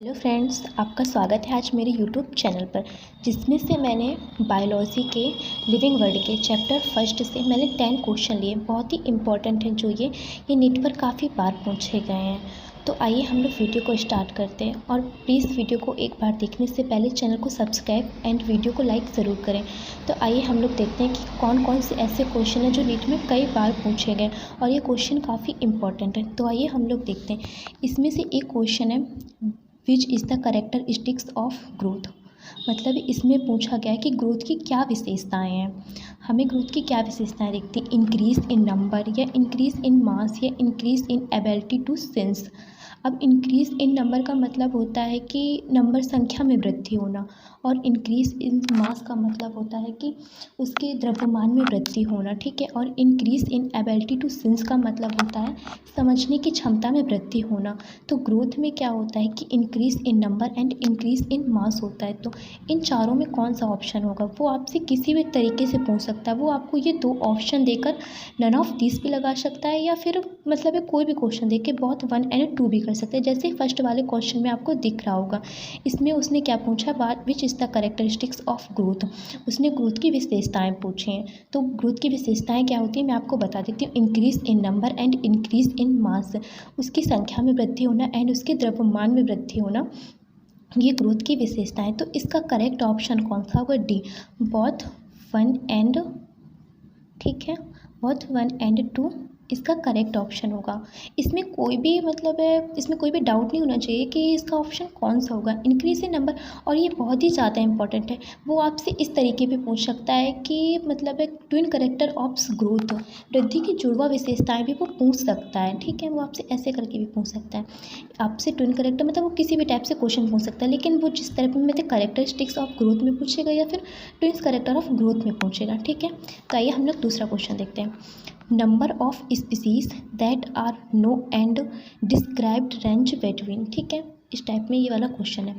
Hello friends, आपका स्वागत है आज मेरे यूट्यूब चैनल पर, जिसमें से मैंने बायोलॉजी के लिविंग वर्ल्ड के चैप्टर फर्स्ट से मैंने 10 क्वेश्चन लिए। बहुत ही इम्पोर्टेंट हैं जो ये नेट पर काफ़ी बार पूछे गए हैं। तो आइए हम लोग वीडियो को स्टार्ट करते हैं। और प्लीज़ वीडियो को एक बार देखने से पहले चैनल को सब्सक्राइब एंड वीडियो को लाइक ज़रूर करें। तो आइए हम लोग देखते हैं कि कौन कौन से ऐसे क्वेश्चन हैं जो नीट में कई बार पूछे गए और ये क्वेश्चन काफ़ी इंपॉर्टेंट है। तो आइए हम लोग देखते हैं। इसमें से एक क्वेश्चन है, which is the characteristics of growth. मतलब इसमें पूछा गया है कि ग्रोथ की क्या विशेषताएं हैं। हमें ग्रोथ की क्या विशेषताएं दिखती हैं, इंक्रीज़ इन नंबर या इंक्रीज़ इन मास या increase in ability to sense. अब इंक्रीज़ इन नंबर का मतलब होता है कि नंबर संख्या में वृद्धि होना, और इंक्रीज़ इन मास का मतलब होता है कि उसके द्रव्यमान में वृद्धि होना। ठीक है। और increase in ability to sense का मतलब होता है समझने की क्षमता में वृद्धि होना। तो ग्रोथ में क्या होता है कि increase in number and increase in mass होता है। तो इन चारों में कौन सा ऑप्शन होगा, वो आपसे किसी भी तरीके से पूछ सकता है। वो आपको ये दो ऑप्शन देकर नन ऑफ दिस भी लगा सकता है, या फिर मतलब है कोई भी क्वेश्चन दे के बहुत 1 एंड 2 भी कर सकते हैं। जैसे फर्स्ट वाले क्वेश्चन में आपको दिख रहा होगा, इसमें उसने क्या पूछा, बात which is the characteristics of growth. उसने ग्रोथ की विशेषताएं पूछी हैं। तो ग्रोथ की विशेषताएं क्या होती हैं मैं आपको बता देती हूँ। Increase in number and increase in mass, उसकी संख्या में वृद्धि होना एंड उसके द्रव्यमान में वृद्धि होना, ये ग्रोथ की विशेषताएं। तो इसका करेक्ट ऑप्शन कौन सा होगा, डी, बोथ 1 एंड, ठीक है, बोथ 1 एंड 2 इसका करेक्ट ऑप्शन होगा। इसमें कोई भी मतलब है, इसमें कोई भी डाउट नहीं होना चाहिए कि इसका ऑप्शन कौन सा होगा, इंक्रीज इन नंबर। और ये बहुत ही ज़्यादा इंपॉर्टेंट है। वो आपसे इस तरीके भी पूछ सकता है कि मतलब है ट्विन करेक्टर ऑफ ग्रोथ, वृद्धि की जुड़वा विशेषताएं भी वो पूछ सकता है। ठीक है, वो आपसे ऐसे करके भी पूछ सकता है। आपसे ट्विन करेक्टर मतलब वो किसी भी टाइप से क्वेश्चन पूछ सकता है, लेकिन वो जिस तरह में मतलब कैरेक्टरिस्टिक्स ऑफ ग्रोथ में पूछेगा या फिर ट्विन्स करेक्टर ऑफ ग्रोथ में पूछेगा। ठीक है। तो आइए हम लोग दूसरा क्वेश्चन देखते हैं। Number of species that are known and described range between. ठीक है, इस टाइप में ये वाला क्वेश्चन है।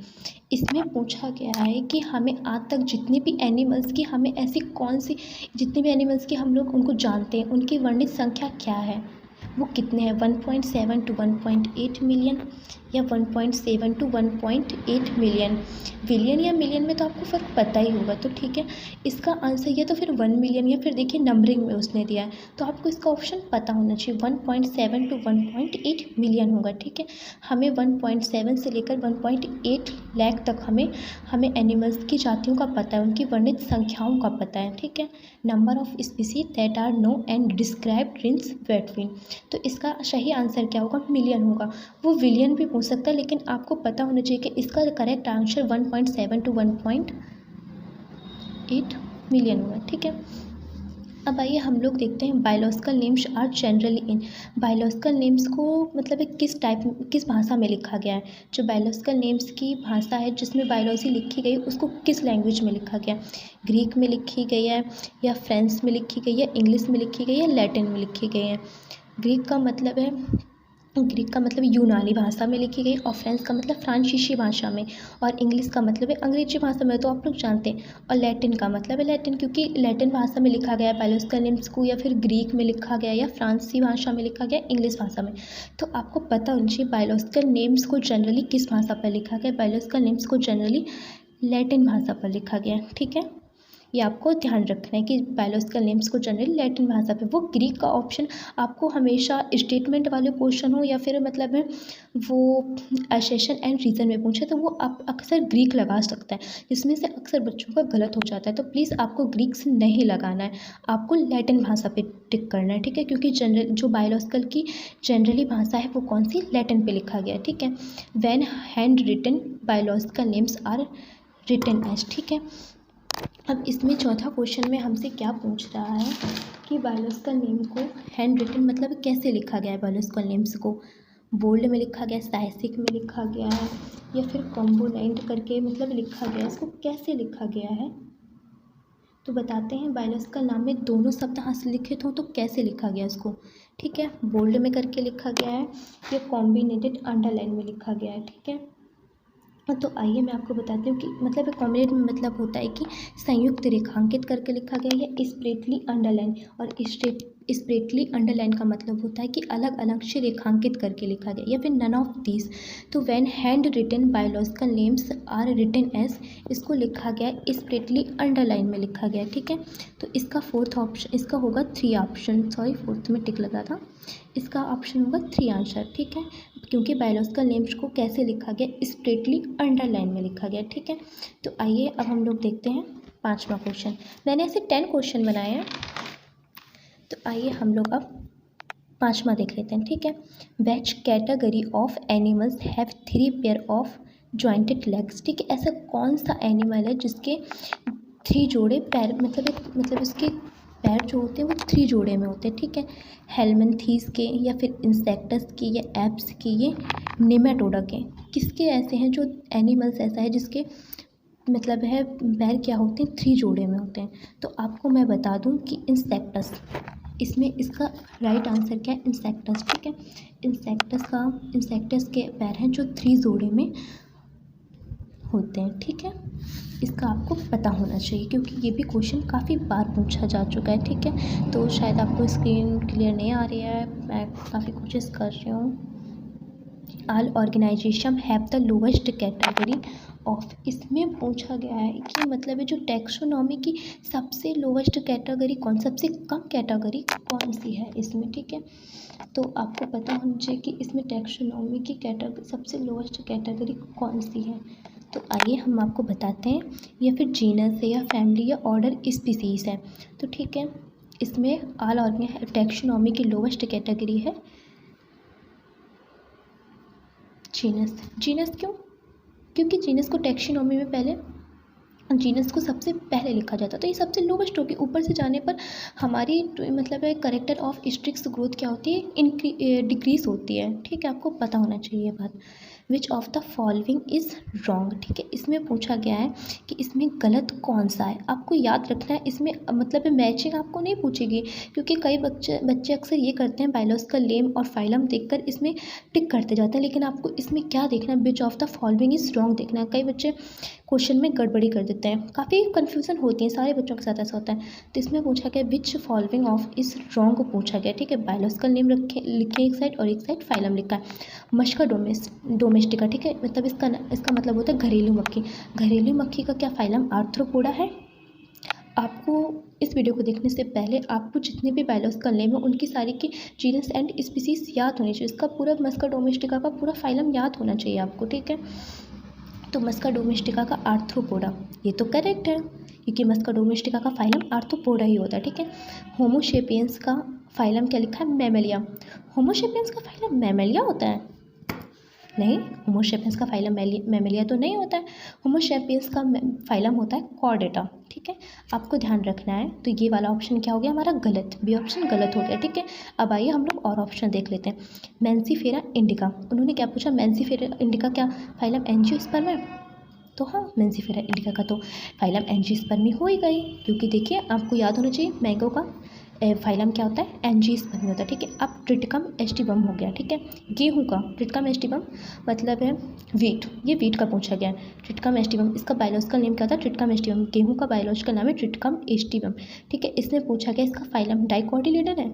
इसमें पूछा गया है कि हमें आज तक जितने भी एनिमल्स की, हमें ऐसी कौन सी, जितने भी एनिमल्स की हम लोग उनको जानते हैं, उनकी वर्णित संख्या क्या है, वो कितने हैं, 1.7 टू 1.8 मिलियन या 1.7 टू 1.8 मिलियन। बिलियन या मिलियन में तो आपको फ़र्क पता ही होगा। तो ठीक है, इसका आंसर या तो फिर 1 मिलियन या फिर देखिए नंबरिंग में उसने दिया है, तो आपको इसका ऑप्शन पता होना चाहिए। 1.7 टू 1.8 मिलियन होगा। ठीक है, हमें 1.7 से लेकर 1.8 लाख तक हमें एनिमल्स की जातियों का पता है, उनकी वर्णित संख्याओं का पता है। ठीक है, number of species that are known and described range between. तो इसका सही आंसर क्या होगा, मिलियन होगा। वो विलियन भी पूछ सकता है, लेकिन आपको पता होना चाहिए कि इसका करेक्ट आंसर 1.7 टू 1.8 मिलियन होगा। ठीक है, अब आइए हम लोग देखते हैं biological names are generally in. Biological names को मतलब किस भाषा में लिखा गया है। जो बायोलॉजिकल नेम्स की भाषा है जिसमें बायोलॉजी लिखी गई, उसको किस लैंग्वेज में लिखा गया, ग्रीक में लिखी गई है या फ्रेंच में लिखी गई है, इंग्लिश में लिखी गई है, लैटिन में लिखी गई है। ग्रीक का मतलब यूनानी भाषा में लिखी गई, और फ्रेंच का मतलब फ्रांसीसी भाषा में, और इंग्लिश का मतलब है अंग्रेजी भाषा में, तो आप लोग जानते हैं। और लैटिन का मतलब है लैटिन, क्योंकि लैटिन भाषा में लिखा गया बायोलॉजिकल नेम्स को, या फिर ग्रीक में लिखा गया, या फ्रांसीसी भाषा में लिखा गया, इंग्लिश भाषा में। तो आपको पता होना चाहिए बायोलॉजिकल नेम्स को जनरली किस भाषा पर लिखा गया। बायोलॉजिकल नेम्स को जनरली लैटिन भाषा पर लिखा गया। ठीक है, ये आपको ध्यान रखना है कि बायोलॉजिकल नेम्स को जनरली लैटिन भाषा पे। वो ग्रीक का ऑप्शन आपको हमेशा स्टेटमेंट वाले क्वेश्चन हो या फिर मतलब है वो एसेशन एंड रीज़न में पूछे, तो वो आप अक्सर ग्रीक लगा सकता है, जिसमें से अक्सर बच्चों का गलत हो जाता है। तो प्लीज़ आपको ग्रीक से नहीं लगाना है, आपको लैटिन भाषा पे टिक करना है। ठीक है, क्योंकि जनरल जो बायोलॉजिकल की जनरली भाषा है वो कौन सी, लैटिन पे लिखा गया है। ठीक है, when handwritten biological names are written as. ठीक है, अब इसमें चौथा क्वेश्चन में हमसे क्या पूछ रहा है कि बायोलॉजिकल नेम को हैंड रिटन मतलब कैसे लिखा गया है। बायोलॉजिकल नेम्स को बोल्ड में लिखा गया, साइसिक में लिखा गया है, या फिर कॉम्पोनेंट करके मतलब लिखा गया है, इसको कैसे लिखा गया है। तो बताते हैं, बायोलॉजिकल नाम में दोनों शब्द हस्तलिखित हों तो कैसे लिखा गया इसको। ठीक है, बोल्ड में करके लिखा गया है या कॉम्बिनेटेड अंडरलाइन में लिखा गया है। ठीक है, तो आइए मैं आपको बताती हूँ कि मतलब कॉम्बिनेट में मतलब होता है कि संयुक्त रेखांकित करके लिखा गया है, स्प्रेटली अंडरलाइन और स्प्रेटली अंडरलाइन का मतलब होता है कि अलग अलग से रेखांकित करके लिखा गया, या फिर नन ऑफ दिस। तो when handwritten biological names are written as, इसको लिखा गया स्प्रेटली अंडरलाइन में लिखा गया, ठीक है। तो इसका फोर्थ ऑप्शन, इसका होगा 3 ऑप्शन, सॉरी फोर्थ में टिक लगा था, इसका ऑप्शन होगा 3 आंसर, ठीक है, क्योंकि बायोलॉजिकल नेम्स को कैसे लिखा गया, स्प्रेटली अंडरलाइन में लिखा गया, ठीक है। तो आइए अब हम लोग देखते हैं 5वां क्वेश्चन। मैंने ऐसे 10 क्वेश्चन बनाए हैं, तो आइए हम लोग अब 5वां देख लेते हैं, ठीक है। Which category of animals have 3 pair of jointed legs, ठीक है। ऐसा कौन सा एनिमल है जिसके 3 जोड़े पैर, मतलब इसके पैर जो होते हैं वो 3 जोड़े में होते हैं, ठीक है। हेलमिंथीज के, या फिर इंसेक्टस के, या एप्स के, ये नेमाटोडा के, किसके ऐसे हैं जो एनिमल्स ऐसा है जिसके मतलब है पैर क्या होते हैं, 3 जोड़े में होते हैं। तो आपको मैं बता दूं कि इंसेक्टस, इसमें इसका राइट आंसर क्या है, इंसेक्टस, ठीक है। इंसेक्टस के पैर हैं जो 3 जोड़े में होते हैं, ठीक है। इसका आपको पता होना चाहिए क्योंकि ये भी क्वेश्चन काफ़ी बार पूछा जा चुका है, ठीक है। तो शायद आपको स्क्रीन क्लियर नहीं आ रही है, मैं काफ़ी कोशिश कर रही हूँ। All organization have the lowest category of, इसमें पूछा गया है कि मतलब है जो टैक्सोनॉमी की सबसे लोवेस्ट कैटेगरी कौन, सबसे कम कैटेगरी कौन सी है इसमें, ठीक है। तो आपको पता होना चाहिए कि इसमें टैक्सोनॉमी की कैटेगरी सबसे लोवेस्ट कैटेगरी कौन सी है। तो आइए हम आपको बताते हैं, या फिर जीनस है, या फैमिली, या ऑर्डर, स्पीसीज है। तो ठीक है, इसमें ऑल ऑर्गेन टैक्सोनॉमी की लोवेस्ट कैटेगरी है जीनस। जीनस क्यों? क्योंकि जीनस को टैक्सोनॉमी में पहले जीनस को सबसे पहले लिखा जाता, तो ये सबसे लोवेस्ट होगी। ऊपर से जाने पर हमारी मतलब है करेक्टर ऑफ स्ट्रिक्स ग्रोथ क्या होती है, डिक्रीज होती है, ठीक है। आपको पता होना चाहिए ये बात। Which of the following is wrong, ठीक है। इसमें पूछा गया है कि इसमें गलत कौन सा है। आपको याद रखना है, इसमें मतलब मैचिंग आपको नहीं पूछेगी, क्योंकि कई बच्चे अक्सर ये करते हैं बायोलॉजिकल नेम और फाइलम देखकर इसमें टिक करते जाते हैं, लेकिन आपको इसमें क्या देखना है, which of the following is wrong देखना है। कई बच्चे क्वेश्चन में गड़बड़ी कर देते हैं, काफ़ी कन्फ्यूज़न होती है, सारे बच्चों के साथ ऐसा होता है। तो इसमें पूछा गया विच फॉलोइंग ऑफ इस रॉन्ग पूछा गया, ठीक है। बायोलॉजिकल नेम लिखे एक साइड और एक साइड फाइलम लिखा है। मस्का डोमेस्टिका, ठीक है, मतलब इसका मतलब होता है घरेलू मक्खी। घरेलू मक्खी का क्या फाइलम आर्थ्रोपोडा है। आपको इस वीडियो को देखने से पहले आपको जितने भी बायोलॉजिकल नेम है उनकी सारी की जीनस एंड स्पीसीज याद होनी चाहिए। इसका पूरा मस्का डोमेस्टिका का पूरा फाइलम याद होना चाहिए आपको, ठीक है। तो मस्का डोमेस्टिका का आर्थ्रोपोडा, ये तो करेक्ट है क्योंकि मस्का डोमेस्टिका का फाइलम आर्थ्रोपोडा ही होता है, ठीक है। होमोसेपियंस का फाइलम क्या लिखा है, मैमेलिया। होमोसेपियंस का फाइलम मैमेलिया होता है? नहीं, होमोसेपियंस का फाइलम मैमेलिया तो नहीं होता है। होमोसेपियंस का फाइलम होता है कॉर्डेटा, ठीक है। आपको ध्यान रखना है। तो ये वाला ऑप्शन क्या हो गया हमारा, गलत, बी ऑप्शन गलत हो गया, ठीक है। अब आइए हम लोग और ऑप्शन देख लेते हैं। मैंसीफेरा इंडिका, उन्होंने क्या पूछा, मैंसीफेरा इंडिका क्या फाइलम एंजियोस्पर्म है? तो हाँ, मैंसीफेरा इंडिका का तो फाइलम एंजियोस्पर्मी हो ही गई, क्योंकि देखिए आपको याद होना चाहिए मैंगो का फाइलम क्या होता है, एंजियोस्पर्मी होता है, ठीक है। अब ट्रिटिकम एस्टिबम हो गया, ठीक है। गेहूं का ट्रिटिकम एस्टिबम मतलब है वीट, ये वीट का पूछा गया है। ट्रिटिकम एस्टिबम, इसका बायोलॉजिकल नेम क्या था, ट्रिटिकम एस्टिबम। गेहूं का बायोलॉजिकल नाम है ट्रिटिकम एस्टिबम, ठीक है। इसमें पूछा गया इसका फाइलम डाइकोटिलीडन है,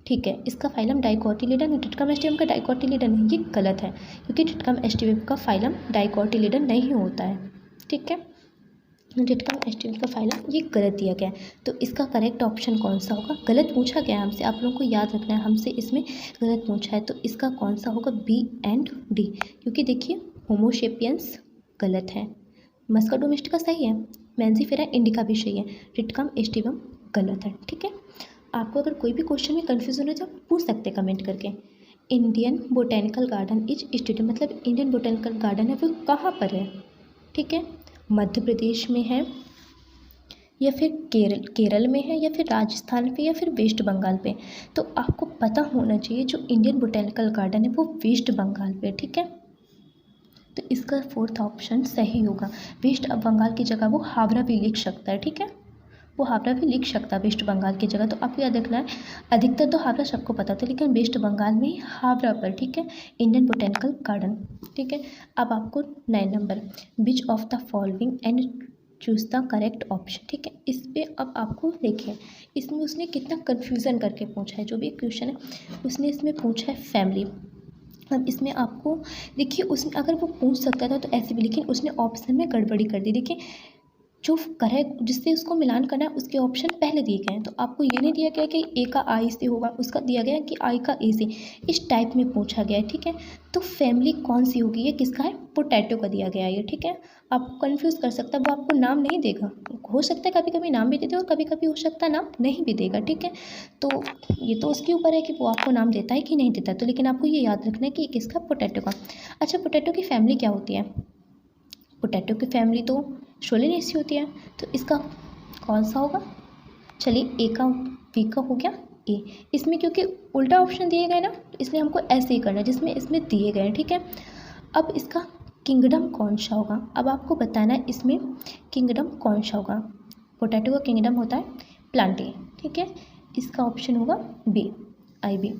ठीक है। इसका फाइलम डाइकोटिलीडन है, ट्रिटिकम एस्टिबम का डाइकोटिलीडन है, ये गलत है क्योंकि ट्रिटिकम एस्टिबम का फाइलम डाइकोटिलीडन नहीं होता है, ठीक है। ट्रिटिकम एस्टिबम का फाइलम ये गलत दिया गया है। तो इसका करेक्ट ऑप्शन कौन सा होगा, गलत पूछा गया हमसे, आप लोगों को याद रखना है, हमसे इसमें गलत पूछा है। तो इसका कौन सा होगा, बी एंड डी, क्योंकि देखिए होमोसेपियंस गलत है, मस्का डोमेस्टिका सही है, मैंसीफेरा इंडिका भी सही है, ट्रिटिकम एस्टिबम गलत है, ठीक है। आपको अगर कोई भी क्वेश्चन में कन्फ्यूजन हो तो आप पूछ सकते हैं कमेंट करके। Indian botanical garden is state, मतलब इंडियन बोटेनिकल गार्डन है वो कहाँ पर है, ठीक है। मध्य प्रदेश में है, या फिर केरल में है, या फिर राजस्थान पे, या फिर वेस्ट बंगाल पे। तो आपको पता होना चाहिए जो इंडियन बोटेनिकल गार्डन है वो वेस्ट बंगाल पे, ठीक है। तो इसका फोर्थ ऑप्शन सही होगा। वेस्ट बंगाल की जगह वो हावड़ा भी लिख सकता है, ठीक है, वो हावड़ा भी लिख सकता है वेस्ट बंगाल की जगह। तो आपको याद रखना है, अधिकतर तो हावड़ा सबको पता था, लेकिन वेस्ट बंगाल में ही हावड़ा पर, ठीक है, इंडियन बोटेनिकल गार्डन, ठीक है। अब आपको 9 number, which of the following and choose the correct option. ठीक है, इस पे अब आपको देखिए इसमें उसने कितना कन्फ्यूज़न करके पूछा है। जो भी क्वेश्चन है उसने इसमें पूछा है फैमिली। अब इसमें आपको देखिए उसने अगर वो पूछ सकता था तो ऐसे भी, लेकिन उसने ऑप्शन में गड़बड़ी कर दी। देखिए जो करेक्ट जिससे उसको मिलान करना है उसके ऑप्शन पहले दिए गए हैं, तो आपको ये नहीं दिया गया कि ए का आई से होगा, उसका दिया गया है कि आई का ए से। इस टाइप में पूछा गया है। ठीक है, तो फैमिली कौन सी होगी, ये किसका है, पोटैटो का दिया गया है ये। ठीक है, आपको कन्फ्यूज़ कर सकता है, वो आपको नाम नहीं देगा। हो सकता है कभी कभी नाम भी दे दे और कभी कभी हो सकता है नाम नहीं भी देगा। ठीक है, तो ये तो उसके ऊपर है कि वो आपको नाम देता है कि नहीं देता। तो लेकिन आपको ये याद रखना है कि ये किसका, पोटैटो का। अच्छा, पोटैटो की फैमिली क्या होती है, पोटैटो की फैमिली तो सोलेनेसी होती है। तो इसका कौन सा होगा, चलिए ए का, बी का हो गया ए। इसमें क्योंकि उल्टा ऑप्शन दिए गए ना, तो इसलिए हमको ऐसे ही करना है जिसमें इसमें दिए गए हैं। ठीक है, अब इसका किंगडम कौन सा होगा, अब आपको बताना है इसमें किंगडम कौन सा होगा। पोटैटो का किंगडम होता है प्लांटी। ठीक है, इसका ऑप्शन होगा बी, आई बी।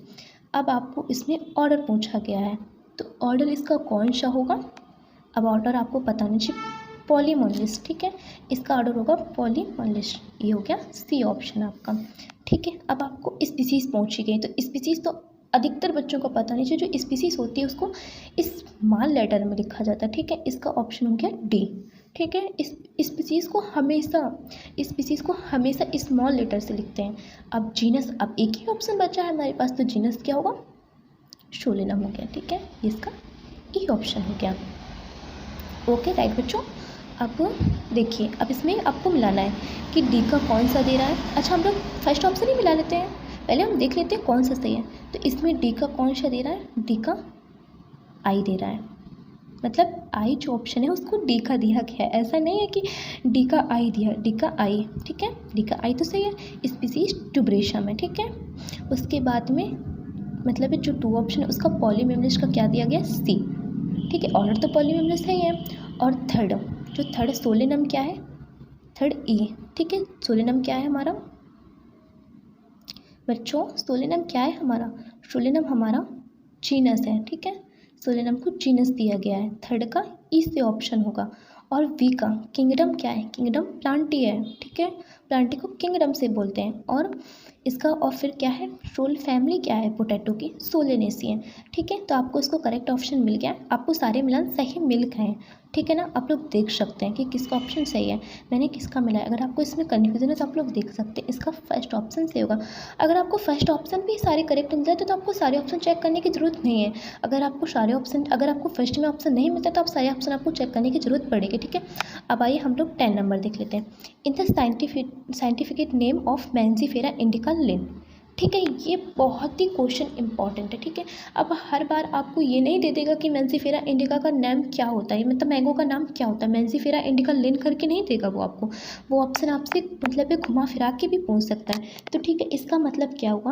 अब आपको इसमें ऑर्डर पूछा गया है, तो ऑर्डर इसका कौन सा होगा, अब ऑर्डर आपको पता नहीं चाहिए, पॉलीमोनलिस। ठीक है, इसका ऑर्डर होगा पॉलीमोनलिस। ये हो गया सी ऑप्शन आपका। ठीक है, अब आपको स्पीसीज पहुंची गई, तो स्पीसीज तो अधिकतर बच्चों को पता नहीं चाहिए। जो स्पीसीज होती है उसको स्मॉल लेटर में लिखा जाता है। ठीक है, इसका ऑप्शन हो गया डी। ठीक है, इस स्पीसीज को हमेशा स्मॉल लेटर से लिखते हैं। अब जीनस, अब एक ही ऑप्शन बचा है हमारे पास, तो जीनस क्या होगा, शोलेनम हो गया। ठीक है, इसका ई ऑप्शन हो गया। ओके राइट बच्चों, अब देखिए अब इसमें आपको मिलाना है कि डी का कौन सा दे रहा है। अच्छा, हम लोग फर्स्ट ऑप्शन ही मिला लेते हैं, पहले हम देख लेते हैं कौन सा सही है। तो इसमें डी का कौन सा दे रहा है, डी का आई दे रहा है, मतलब आई जो ऑप्शन है उसको डी का दिया गया है। ऐसा नहीं है कि डी का आई दिया, डी का आई। ठीक है, डी का आई तो सही है, स्पीसीज ट्यूबरेशम है। ठीक है, उसके बाद में मतलब जो टू ऑप्शन है उसका पॉलीमेमलिस का क्या दिया गया, सी। ठीक है, ऑर्डर तो पॉलीमेमलिस है ही है। और थर्ड, जो थर्ड सोलेनम क्या है, थर्ड ई। ठीक है, सोलेनम क्या है हमारा बच्चों, सोलेनम क्या है हमारा, सोलेनम हमारा जीनस है। ठीक है, सोलेनम को जीनस दिया गया है। थर्ड का ई से ऑप्शन होगा। और वी का किंगडम क्या है, किंगडम प्लांटी है। ठीक है, प्लांटी को किंगडम से बोलते हैं। और इसका और फिर क्या है, रोल फैमिली क्या है पोटैटो की, सोलेनेसी है। ठीक है, तो आपको इसको करेक्ट ऑप्शन मिल गया, आपको सारे मिलान सही मिल गए हैं। ठीक है ना, आप लोग देख सकते हैं कि किसका ऑप्शन सही है, मैंने किसका मिला है। अगर आपको इसमें कन्फ्यूजन है तो आप लोग देख सकते हैं इसका फर्स्ट ऑप्शन सही होगा। अगर आपको फर्स्ट ऑप्शन भी सारे करेक्ट मिल जाते तो आपको सारे ऑप्शन चेक करने की जरूरत नहीं है। अगर आपको सारे ऑप्शन, अगर आपको फर्स्ट में ऑप्शन नहीं मिलता तो आप सारे ऑप्शन आपको चेक करने की जरूरत पड़ेगी। ठीक है, अब आइए हम लोग 10 नंबर देख लेते हैं। In the scientific name of Mangifera indica लिन। ठीक है, ये बहुत ही क्वेश्चन इंपॉर्टेंट है। ठीक है, अब हर बार आपको ये नहीं दे देगा कि मैंजीफेरा इंडिका का नाम क्या होता है, मतलब मैंगो का नाम क्या होता है, मैंजीफेरा इंडिका लिन करके नहीं देगा वो आपको। वो ऑप्शन आपसे मतलब घुमा फिरा के भी पूछ सकता है। तो ठीक है, इसका मतलब क्या हुआ,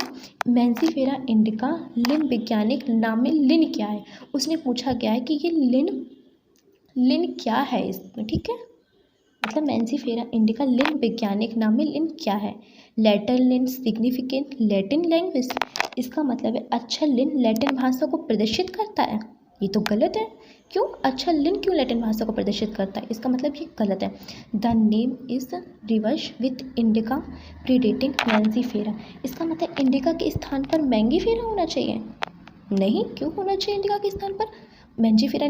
मैंजीफेरा इंडिका लिन वैज्ञानिक नाम में लिन क्या है, उसने पूछा गया है कि ये लिन क्या है इसमें। ठीक है, मतलब मैंजीफेरा इंडिका लिन वैज्ञानिक नाम में लिन क्या है, लेटर लिन, सिग्निफिकेंट लैटिन लैंग्वेज। इसका मतलब है अच्छा लिन लैटिन भाषा को प्रदर्शित करता है, ये तो गलत है। क्यों, अच्छा लिन क्यों लैटिन भाषा को प्रदर्शित करता है, इसका मतलब ये गलत है। The name is reverse with indica predating Mangifera. इसका मतलब इंडिका के स्थान पर मैंगीफेरा होना चाहिए, नहीं, क्यों होना चाहिए इंडिका के स्थान पर मैंजीफेरा।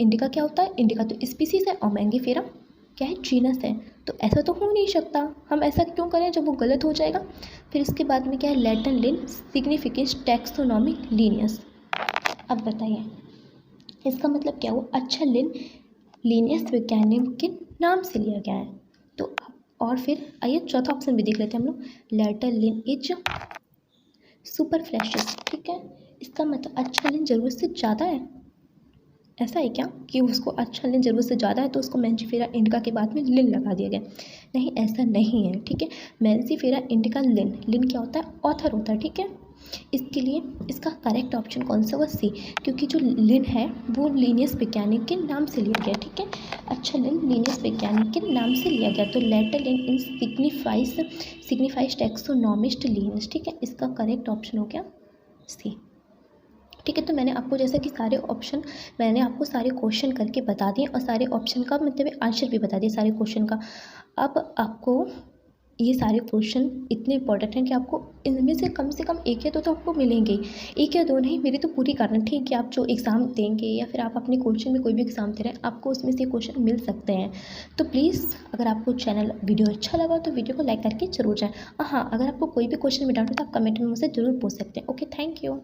इंडिका क्या होता है, इंडिका तो स्पीसीज है और मैंगीफेरा क्या है, जीनस है। तो ऐसा तो हो नहीं सकता, हम ऐसा क्यों करें जब वो गलत हो जाएगा। फिर इसके बाद में क्या है, लैटिन लिन सिग्निफिकेंस टैक्सोनॉमी लीनियस। अब बताइए इसका मतलब क्या हुआ, अच्छा लिन लीनियस वैज्ञानिक के नाम से लिया गया है। तो और फिर आइए चौथा ऑप्शन भी देख लेते हैं हम लोग, लैटर लिन इज सुपरफ्लैशस। ठीक है, इसका मतलब अच्छा लिन ज़रूरत से ज़्यादा है, ऐसा है क्या कि उसको अच्छा लिन ज़रूरत से ज़्यादा है तो उसको मैंजीफेरा इंडिका के बाद में लिन लगा दिया गया, नहीं ऐसा नहीं है। ठीक है, मैंजीफेरा इंडिका लिन क्या होता है, ऑथर होता है। ठीक है, इसके लिए इसका करेक्ट ऑप्शन कौन सा होगा, सी, क्योंकि जो लिन है वो लीनियस वैज्ञानिक के नाम से लिया गया। ठीक है, अच्छा लिन लीनियस वैज्ञानिक के नाम से लिया गया, तो लेटर लिन इन सिग्निफाइज टैक्सोनॉमिस्ट लीनियस। ठीक है, इसका करेक्ट ऑप्शन हो गया सी। ठीक है। तो मैंने आपको जैसा कि मैंने आपको सारे क्वेश्चन करके बता दिए और सारे ऑप्शन का मतलब आंसर भी बता दिए सारे क्वेश्चन का। अब आपको ये सारे क्वेश्चन इतने इंपॉर्टेंट हैं कि आपको इनमें से कम एक या दो तो आपको मिलेंगे ही। एक या दो नहीं, मेरी तो पूरी गारंटी है कि आप जो एग्ज़ाम देंगे या फिर आप अपने कोचिंग में कोई भी एग्ज़ाम दे रहे हैं, आपको उसमें से क्वेश्चन मिल सकते हैं। तो प्लीज़, अगर आपको वीडियो अच्छा लगा तो वीडियो को लाइक करके ज़रूर जाएँ। हाँ, अगर आपको कोई भी क्वेश्चन में डाउट हो तो आप कमेंट में मुझसे ज़रूर पूछ सकते हैं। Okay, thank you.